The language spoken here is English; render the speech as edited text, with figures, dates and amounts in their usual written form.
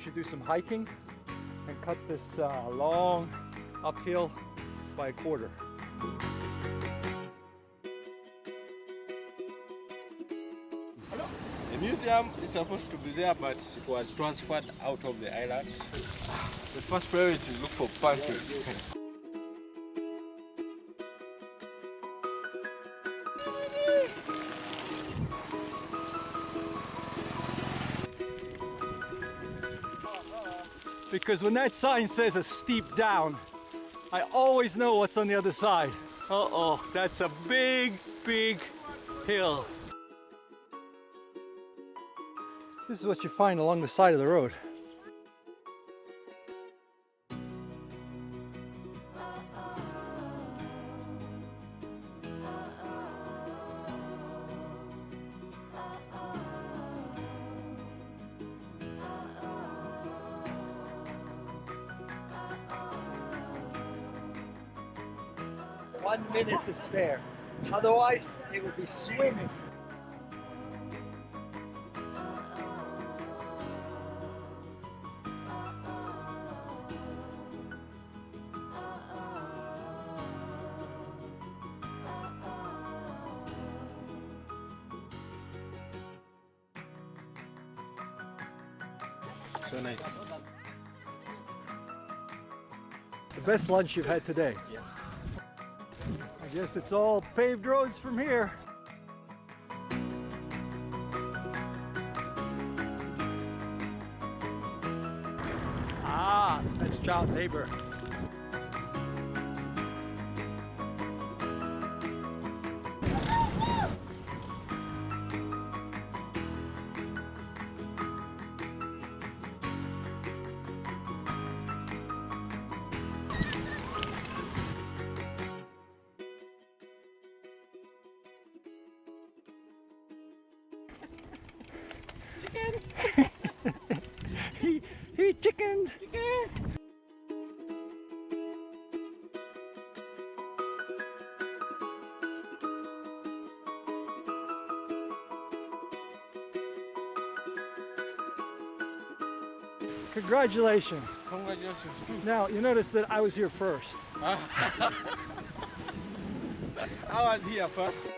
should do some hiking and cut this long uphill by a quarter. The museum is supposed to be there, but it was transferred out of the island. The first priority is look for pancakes. Because when that sign says a steep down, I always know what's on the other side. Uh-oh, that's a big, big hill. This is what you find along the side of the road. One minute to spare. Otherwise, it will be swimming. So nice. The best lunch you've had today. Yes. I guess it's all paved roads from here. Ah, that's child labor. he chickened. Congratulations. Congratulations too. Now, you notice that I was here first. I was here first.